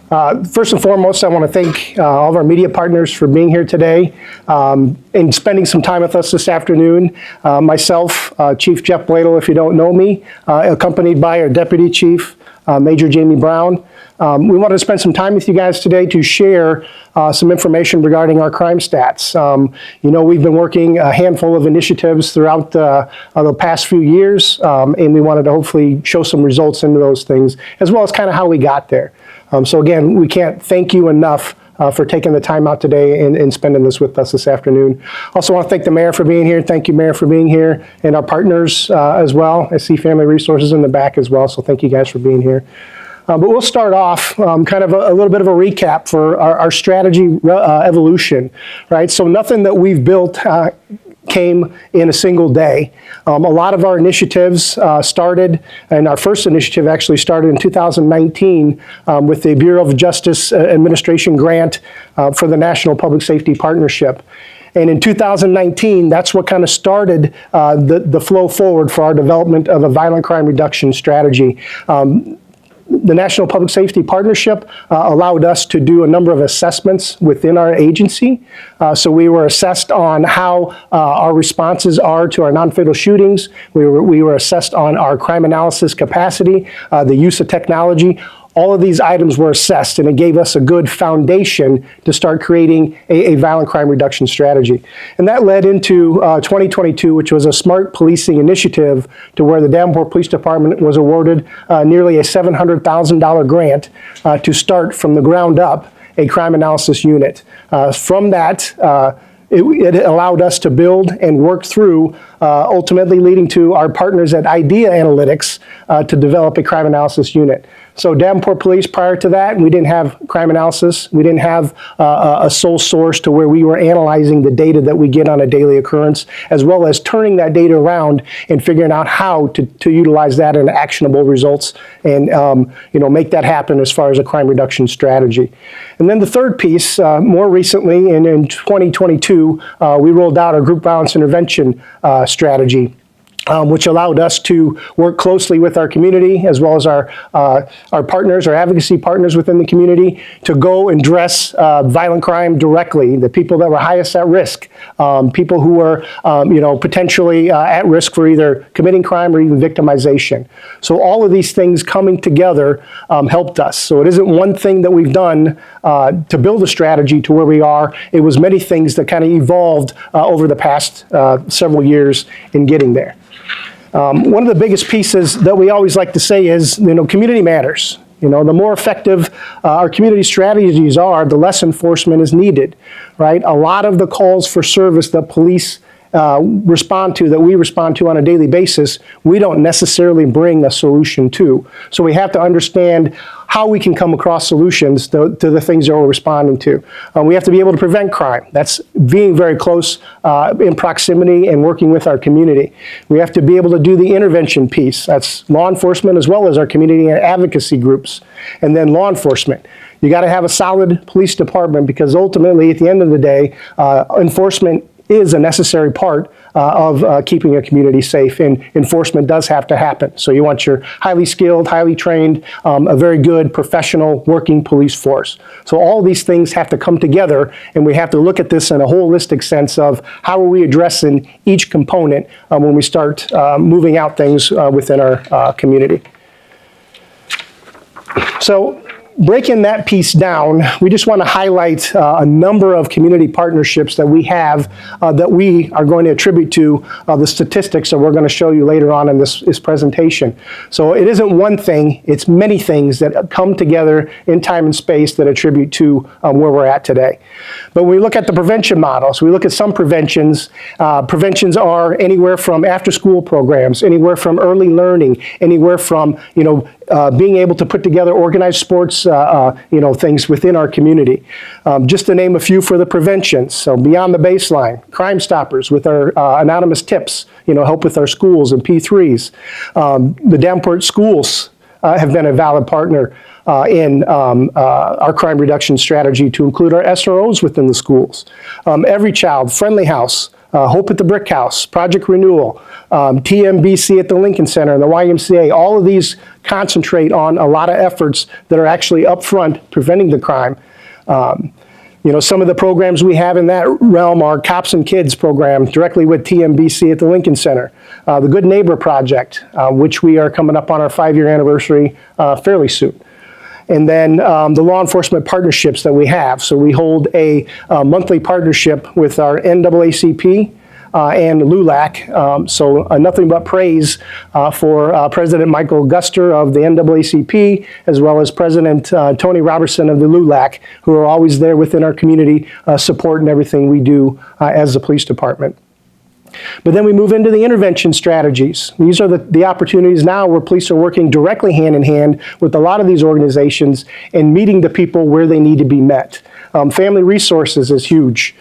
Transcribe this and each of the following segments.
First and foremost, I want to thank all of our media partners for being here today and spending some time with us this afternoon. Myself, Chief Jeff Bladel, if you don't know me, accompanied by our Deputy Chief, Major Jamie Brown. We wanted to spend some time with you guys today to share some information regarding our crime stats. We've been working a handful of initiatives throughout the past few years, and we wanted to hopefully show some results into those things, as well as kind of how we got there. So again, we can't thank you enough for taking the time out today and spending this with us this afternoon. Also want to thank the Mayor for being here. Thank you, Mayor, for being here, and our partners as well. I see Family Resources in the back as well, so thank you guys for being here. But we'll start off kind of a little bit of a recap for our strategy evolution, right? So nothing that we've built came in a single day. A lot of our initiatives started, and our first initiative actually started in 2019 with the Bureau of Justice Administration grant for the National Public Safety Partnership. And in 2019, that's what kind of started the flow forward for our development of a violent crime reduction strategy. The National Public Safety Partnership allowed us to do a number of assessments within our agency. So we were assessed on how our responses are to our non-fatal shootings. We were assessed on our crime analysis capacity, the use of technology. All of these items were assessed, and it gave us a good foundation to start creating a violent crime reduction strategy. And that led into 2022, which was a smart policing initiative to where the Davenport Police Department was awarded nearly a $700,000 grant to start from the ground up a crime analysis unit. From that, it allowed us to build and work through, ultimately leading to our partners at Idea Analytics to develop a crime analysis unit. So Davenport Police, prior to that, we didn't have crime analysis. We didn't have a sole source to where we were analyzing the data that we get on a daily occurrence, as well as turning that data around and figuring out how to utilize that in actionable results and make that happen as far as a crime reduction strategy. And then the third piece, more recently in 2022, we rolled out our group violence intervention strategy. Which allowed us to work closely with our community as well as our partners, our advocacy partners within the community, to go and address violent crime directly, the people that were highest at risk, people who were potentially at risk for either committing crime or even victimization. So all of these things coming together helped us. So it isn't one thing that we've done to build a strategy to where we are. It was many things that kind of evolved over the past several years in getting there. One of the biggest pieces that we always like to say is, community matters. The more effective our community strategies are, the less enforcement is needed, right? A lot of the calls for service that police that we respond to on a daily basis, we don't necessarily bring a solution to. So we have to understand how we can come across solutions to the things that we're responding to. We have to be able to prevent crime. That's being very close in proximity and working with our community. We have to be able to do the intervention piece. That's law enforcement as well as our community and advocacy groups. And then law enforcement. You got to have a solid police department because ultimately, at the end of the day, enforcement is a necessary part of keeping a community safe, and enforcement does have to happen. So you want your highly skilled, highly trained, a very good professional working police force. So all these things have to come together, and we have to look at this in a holistic sense of how are we addressing each component when we start moving out things within our community. So breaking that piece down, we just want to highlight a number of community partnerships that we have that we are going to attribute to the statistics that we're going to show you later on in this presentation. So it isn't one thing, it's many things that come together in time and space that attribute to where we're at today. But when we look at the prevention models, we look at some preventions. Preventions are anywhere from after-school programs, anywhere from early learning, anywhere from being able to put together organized sports things within our community. Just to name a few for the prevention. So beyond the baseline, Crime Stoppers with our anonymous tips, help with our schools and P3s. The Davenport schools have been a valid partner in our crime reduction strategy to include our SROs within the schools. Every Child, Friendly House, Hope at the Brick House, Project Renewal, TMBC at the Lincoln Center, and the YMCA. All of these concentrate on a lot of efforts that are actually up front preventing the crime. Some of the programs we have in that realm are Cops and Kids program directly with TMBC at the Lincoln Center. The Good Neighbor Project, which we are coming up on our 5-year anniversary fairly soon. And then the law enforcement partnerships that we have. So we hold a monthly partnership with our NAACP and LULAC. So nothing but praise for President Michael Guster of the NAACP, as well as President Tony Robertson of the LULAC, who are always there within our community supporting everything we do as the police department. But then we move into the intervention strategies. These are the opportunities now where police are working directly hand in hand with a lot of these organizations and meeting the people where they need to be met. Family resources is huge.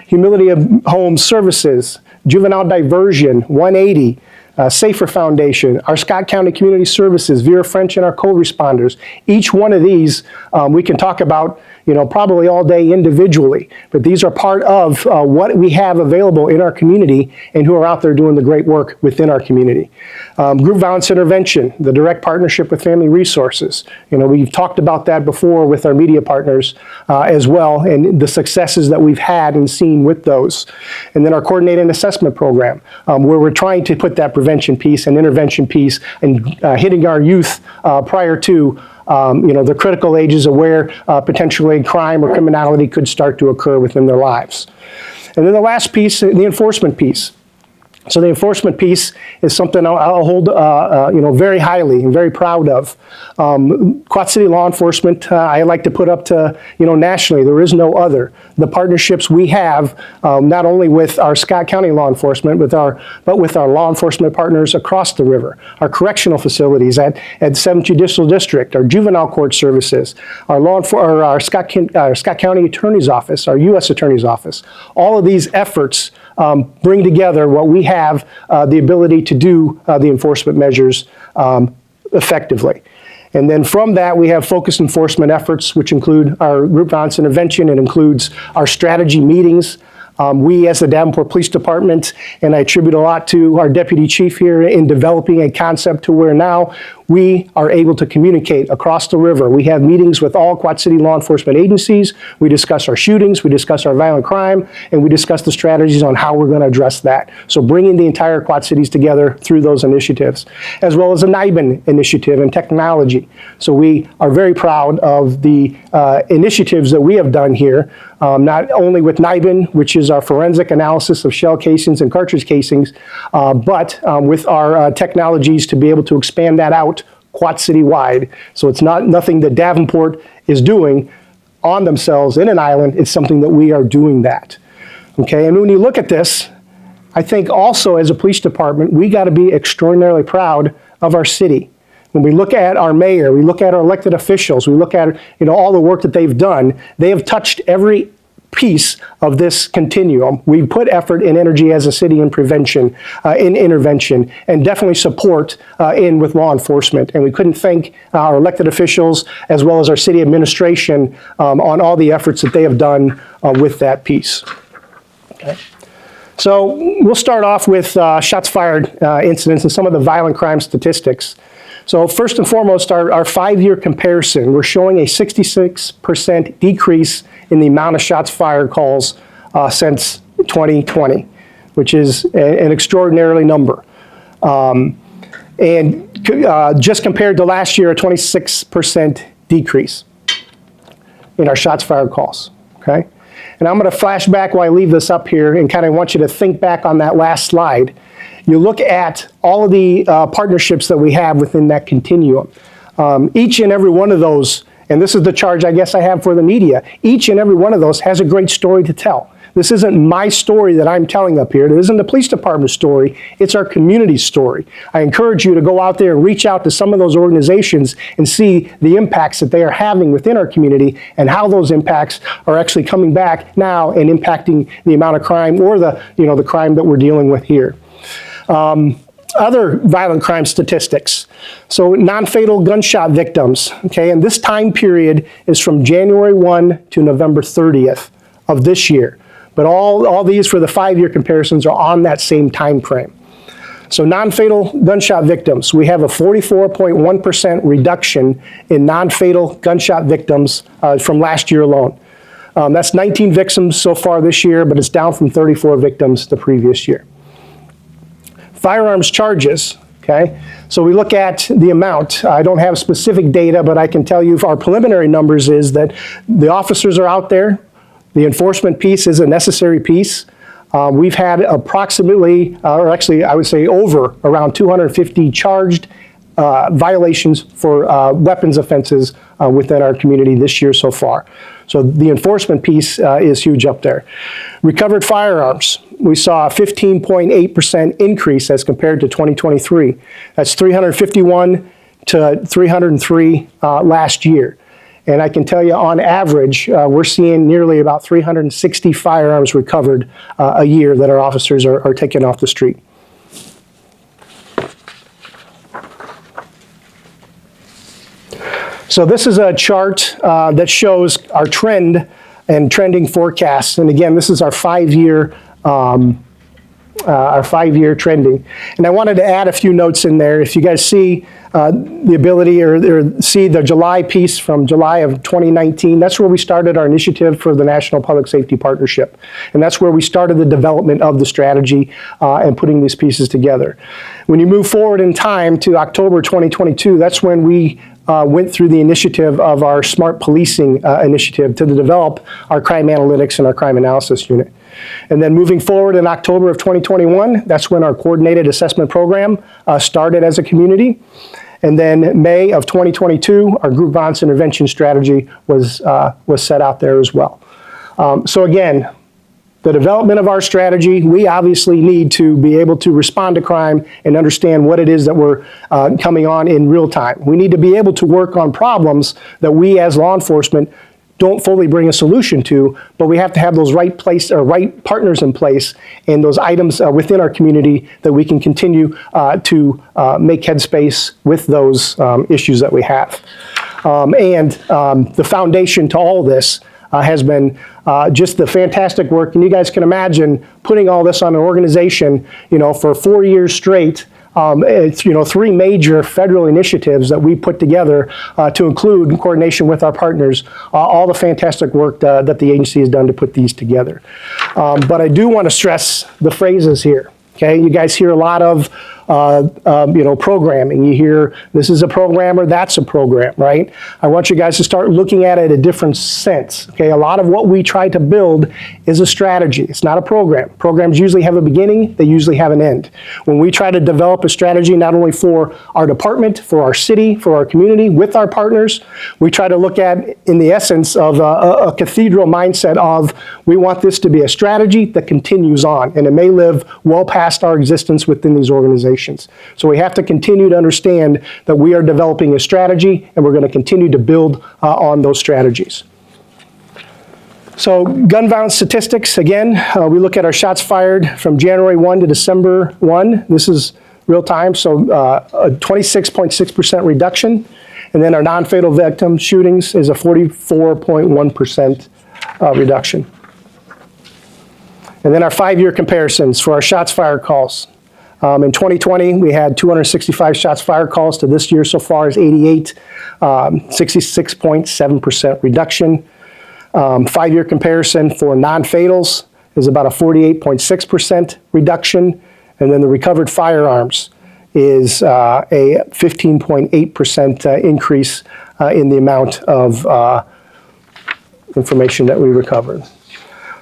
Humility of Home Services, Juvenile Diversion, 180, Safer Foundation, our Scott County Community Services, Vera French and our co-responders. Each one of these we can talk about probably all day individually, but these are part of what we have available in our community and who are out there doing the great work within our community. Group violence intervention, the direct partnership with Family Resources. We've talked about that before with our media partners as well, and the successes that we've had and seen with those. And then our coordinated assessment program, where we're trying to put that prevention piece and intervention piece and hitting our youth prior to the critical ages of where potentially crime or criminality could start to occur within their lives. And then the last piece, the enforcement piece. So the enforcement piece is something I'll hold very highly and very proud of. Quad City law enforcement, I like to put up to nationally. There is no other. The partnerships we have, not only with our Scott County law enforcement, but with our law enforcement partners across the river, our correctional facilities at 7th Judicial District, our juvenile court services, our Scott County Attorney's Office, our U.S. Attorney's Office. All of these efforts bring together what we have the ability to do the enforcement measures effectively. And then from that, we have focused enforcement efforts, which include our group violence intervention. It includes our strategy meetings. We, as the Davenport Police Department, and I attribute a lot to our deputy chief here in developing a concept to where now we are able to communicate across the river. We have meetings with all Quad City law enforcement agencies. We discuss our shootings, we discuss our violent crime, and we discuss the strategies on how we're going to address that. So bringing the entire Quad Cities together through those initiatives, as well as the NIBIN initiative and technology. So we are very proud of the initiatives that we have done here, not only with NIBIN, which is our forensic analysis of shell casings and cartridge casings, but with our technologies to be able to expand that out Quad City wide. So it's nothing that Davenport is doing on themselves in an island. It's something that we are doing that. Okay, and when you look at this, I think also as a police department, we got to be extraordinarily proud of our city. When we look at our mayor, we look at our elected officials, we look at all the work that they've done, they have touched every piece of this continuum. We put effort and energy as a city in prevention, in intervention, and definitely support with law enforcement. And we couldn't thank our elected officials as well as our city administration on all the efforts that they have done with that piece. Okay. So we'll start off with shots fired incidents and some of the violent crime statistics. So first and foremost, our 5-year comparison, we're showing a 66% decrease in the amount of shots fired calls since 2020, which is an extraordinary number. And just compared to last year, a 26% decrease in our shots fired calls, okay? And I'm gonna flash back while I leave this up here and kind of want you to think back on that last slide. You look at all of the partnerships that we have within that continuum. Each and every one of those, and this is the charge I guess I have for the media, each and every one of those has a great story to tell. This isn't my story that I'm telling up here. It isn't the police department's story. It's our community's story. I encourage you to go out there and reach out to some of those organizations and see the impacts that they are having within our community and how those impacts are actually coming back now and impacting the amount of crime or the crime that we're dealing with here. Other violent crime statistics. So non-fatal gunshot victims, okay, and this time period is from January 1 to November 30th of this year. But all these for the 5-year comparisons are on that same time frame. So non-fatal gunshot victims, we have a 44.1% reduction in non-fatal gunshot victims from last year alone. That's 19 victims so far this year, but it's down from 34 victims the previous year. Firearms charges, okay? So we look at the amount. I don't have specific data, but I can tell you our preliminary numbers is that the officers are out there. The enforcement piece is a necessary piece. We've had approximately, or actually I would say over around 250 charged violations for weapons offenses within our community this year so far. So the enforcement piece is huge up there. Recovered firearms, we saw a 15.8% increase as compared to 2023. That's 351 to 303 last year. And I can tell you on average, we're seeing nearly about 360 firearms recovered a year that our officers are taking off the street. So this is a chart that shows our trend and trending forecasts. And again, this is our 5-year trending. And I wanted to add a few notes in there. If you guys see the ability or see the July piece from July of 2019, that's where we started our initiative for the National Public Safety Partnership. And that's where we started the development of the strategy and putting these pieces together. When you move forward in time to October 2022, that's when we went through the initiative of our Smart Policing initiative to develop our crime analytics and our crime analysis unit. And then moving forward in October of 2021, that's when our coordinated assessment program started as a community. And then May of 2022, our group violence intervention strategy was set out there as well. So again, the development of our strategy, we obviously need to be able to respond to crime and understand what it is that we're coming on in real time. We need to be able to work on problems that we as law enforcement don't fully bring a solution to, but we have to have those right partners in place and those items within our community that we can continue to make headspace with those issues that we have. The foundation to all this has been just the fantastic work, and you guys can imagine putting all this on an organization, for 4 years straight. It's 3 major federal initiatives that we put together to include in coordination with our partners, all the fantastic work that the agency has done to put these together. But I do want to stress the phrases here. Okay, you guys hear a lot of programming. You hear this is a program or that's a program, right? I want you guys to start looking at it a different sense. Okay, a lot of what we try to build is a strategy. It's not a program. Programs usually have a beginning, they usually have an end. When we try to develop a strategy not only for our department, for our city, for our community, with our partners, we try to look at in the essence of a cathedral mindset of we want this to be a strategy that continues on, and it may live well past our existence within these organizations. So we have to continue to understand that we are developing a strategy and we're going to continue to build on those strategies. So gun violence statistics, again, we look at our shots fired from January 1 to December 1. This is real time, so a 26.6% reduction. And then our non-fatal victim shootings is a 44.1% reduction. And then our 5-year comparisons for our shots fired calls. In 2020, we had 265 shots fired calls to this year so far is 88, 66.7% reduction. 5-year comparison for non-fatals is about a 48.6% reduction. And then the recovered firearms is a 15.8% increase in the amount of information that we recovered.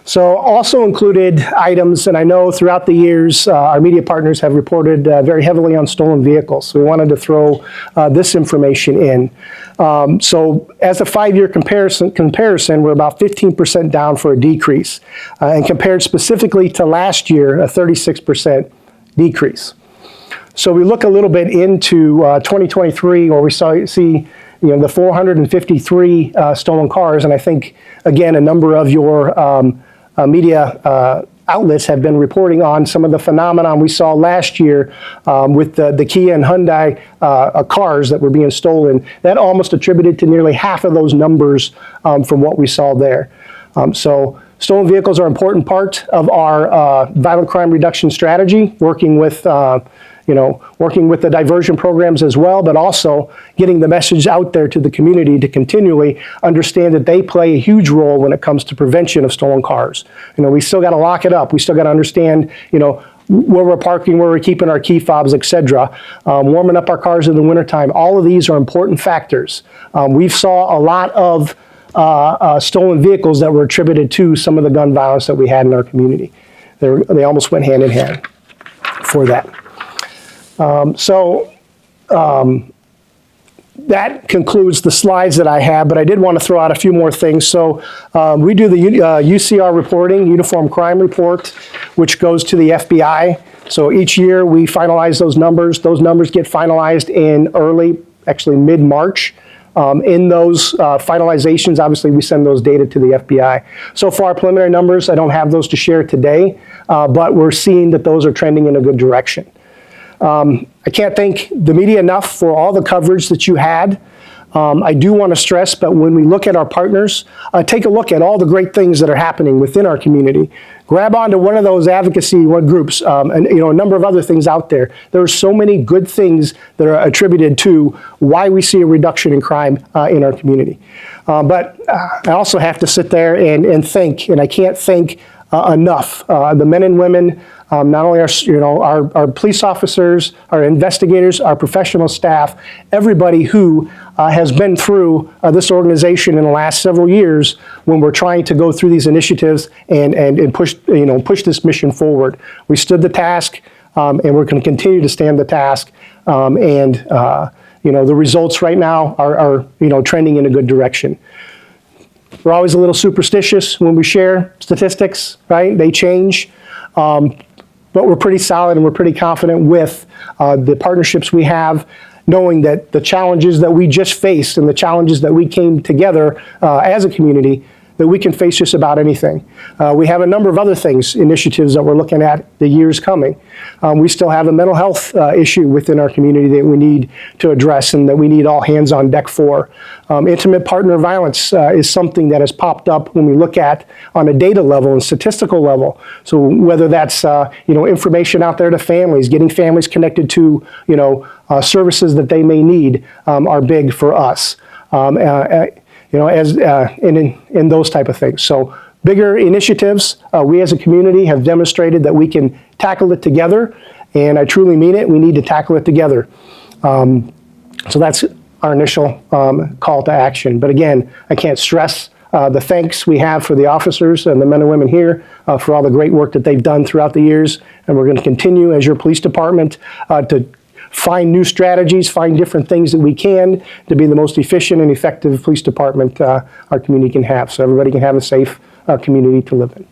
So also included items, and I know throughout the years our media partners have reported very heavily on stolen vehicles. So we wanted to throw this information in. So as a 5-year comparison, we're about 15% down for a decrease. And compared specifically to last year, a 36% decrease. So we look a little bit into 2023 where we see the 453 stolen cars, and I think, again, a number of your media outlets have been reporting on some of the phenomenon we saw last year with the Kia and Hyundai cars that were being stolen. That almost attributed to nearly half of those numbers from what we saw there. So Stolen vehicles are an important part of our violent crime reduction strategy, working with working with the diversion programs as well, but also getting the message out there to the community to continually understand that they play a huge role when it comes to prevention of stolen cars. We still got to lock it up. We still got to understand, where we're parking, where we're keeping our key fobs, etc. Warming up our cars in the wintertime. All of these are important factors. We saw a lot of stolen vehicles that were attributed to some of the gun violence that we had in our community. They almost went hand in hand for that. That concludes the slides that I have, but I did want to throw out a few more things. So we do the UCR reporting, Uniform Crime Report, which goes to the FBI. So each year we finalize those numbers. Those numbers get finalized in actually mid-March. In those finalizations, obviously we send those data to the FBI. So far, preliminary numbers, I don't have those to share today, but we're seeing that those are trending in a good direction. I can't thank the media enough for all the coverage that you had. I do want to stress, but when we look at our partners, take a look at all the great things that are happening within our community. Grab onto one of those advocacy groups, and a number of other things out there. There are so many good things that are attributed to why we see a reduction in crime in our community. But I also have to sit there and think, and I can't thank enough the men and women, not only our police officers, our investigators, our professional staff, everybody who has been through this organization in the last several years when we're trying to go through these initiatives and push this mission forward. We stood the task, and we're going to continue to stand the task. The results right now are trending in a good direction. We're always a little superstitious when we share statistics, right? They change. But we're pretty solid and we're pretty confident with the partnerships we have, knowing that the challenges that we just faced and the challenges that we came together as a community, that we can face just about anything. We have a number of other initiatives that we're looking at the years coming. We still have a mental health issue within our community that we need to address and that we need all hands on deck for. Intimate partner violence is something that has popped up when we look at on a data level and statistical level. So whether that's information out there to families, getting families connected to services that they may need are big for us. In those type of things. So bigger initiatives, we as a community have demonstrated that we can tackle it together, and I truly mean it, we need to tackle it together. So that's our initial call to action. But again, I can't stress the thanks we have for the officers and the men and women here for all the great work that they've done throughout the years, and we're going to continue as your police department to find new strategies, find different things that we can to be the most efficient and effective police department our community can have, so everybody can have a safe community to live in.